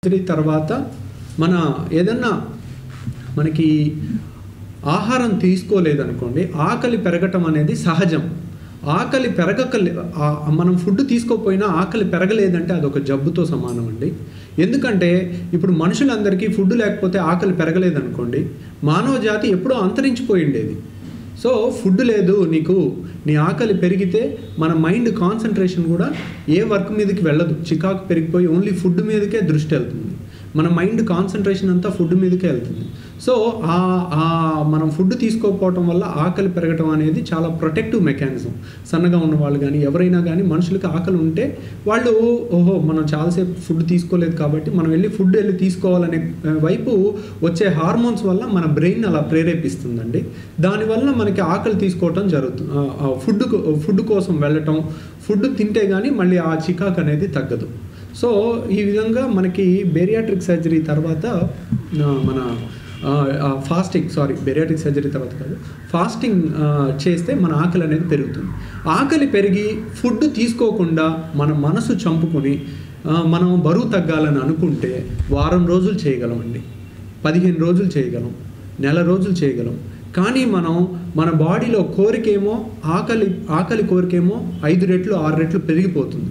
తర్వాత మన ఏదన్నా మనకి ఆహారం తీసుకోలేదనుకోండి, ఆకలి పెరగటం అనేది సహజం. ఆకలి మనం ఫుడ్ తీసుకోకపోయినా ఆకలి పెరగలేదంటే అదొక జబ్బుతో సమానం అండి. ఎందుకంటే ఇప్పుడు మనుషులందరికీ ఫుడ్ లేకపోతే ఆకలి పెరగలేదనుకోండి, మానవ జాతి ఎప్పుడో అంతరించిపోయి ఉండేది. సో ఫుడ్ లేదు, నీ ఆకలి పెరిగితే మన మైండ్ కాన్సన్ట్రేషన్ కూడా ఏ వర్క్ మీదకి వెళ్ళదు, చికాకు పెరిగిపోయి ఓన్లీ ఫుడ్ మీదకే దృష్టి వెళ్తుంది. మన మైండ్ కాన్సన్ట్రేషన్ అంతా ఫుడ్ మీదకే వెళ్తుంది. సో మనం ఫుడ్ తీసుకోకపోవటం వల్ల ఆకలి పెరగటం అనేది చాలా ప్రొటెక్టివ్ మెకానిజం. సన్నగా ఉన్న వాళ్ళు కానీ ఎవరైనా కానీ మనుషులకి ఆకలి ఉంటే వాళ్ళు మనం చాలాసేపు ఫుడ్ తీసుకోలేదు కాబట్టి మనం ఫుడ్ తీసుకోవాలనే వైపు వచ్చే హార్మోన్స్ వల్ల మన బ్రెయిన్ అలా ప్రేరేపిస్తుందండి. దానివల్ల మనకి ఆకలి తీసుకోవటం జరుగుతుంది. ఫుడ్ కోసం వెళ్ళటం, ఫుడ్ తింటే కానీ మళ్ళీ ఆ చికాకు అనేది తగ్గదు. సో ఈ విధంగా మనకి బేరియాట్రిక్ సర్జరీ తర్వాత బేరియాట్రిక్ సర్జరీ తర్వాత కాదు, ఫాస్టింగ్ చేస్తే మన ఆకలి అనేది పెరుగుతుంది. ఆకలి పెరిగి ఫుడ్ తీసుకోకుండా మన మనసు చంపుకొని మనం బరువు తగ్గాలని అనుకుంటే వారం రోజులు చేయగలమండి, 15 రోజులు చేయగలం, నెల రోజులు చేయగలం. కానీ మన బాడీలో కోరికేమో ఆకలి కోరికేమో 5 రెట్లు 6 రెట్లు పెరిగిపోతుంది.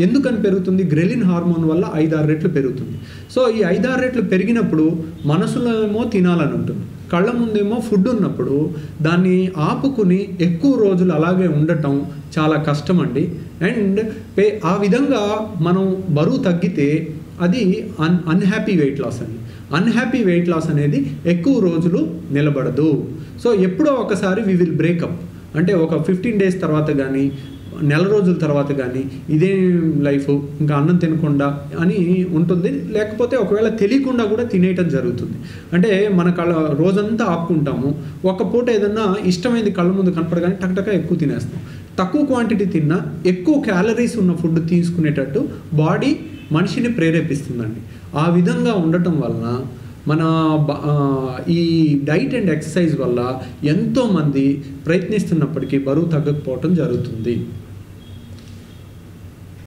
ఎందుకని పెరుగుతుంది? గ్రెలిన్ హార్మోన్ వల్ల 5-6 రెట్లు పెరుగుతుంది. సో ఈ 5-6 రెట్లు పెరిగినప్పుడు మనసులో ఏమో తినాలని ఉంటుంది, కళ్ళ ముందేమో ఫుడ్ ఉన్నప్పుడు దాన్ని ఆపుకుని ఎక్కువ రోజులు అలాగే ఉండటం చాలా కష్టం అండి. అండ్ ఆ విధంగా మనం బరువు తగ్గితే అది అన్హ్యాపీ వెయిట్ లాస్ అండి. అన్హ్యాపీ వెయిట్ లాస్ అనేది ఎక్కువ రోజులు నిలబడదు. సో ఎప్పుడో ఒకసారి వి విల్ బ్రేకప్, అంటే ఒక 15 డేస్ తర్వాత కానీ నెల రోజుల తర్వాత కానీ ఇదే లైఫ్, ఇంకా అన్నం తినకుండా అని ఉంటుంది. లేకపోతే ఒకవేళ తెలియకుండా కూడా తినేయటం జరుగుతుంది. అంటే మన రోజంతా ఆపుకుంటాము, ఒక పూట ఏదన్నా ఇష్టమైంది కళ్ళ ముందు కనపడగానే టక్టక ఎక్కువ తినేస్తాం. తక్కువ క్వాంటిటీ తిన్నా ఎక్కువ క్యాలరీస్ ఉన్న ఫుడ్ తీసుకునేటట్టు బాడీ మనిషిని ప్రేరేపిస్తుందండి. ఆ విధంగా ఉండటం వలన మన ఈ డైట్ అండ్ ఎక్సర్సైజ్ వల్ల ఎంతోమంది ప్రయత్నిస్తున్నప్పటికీ బరువు తగ్గకపోవటం జరుగుతుంది.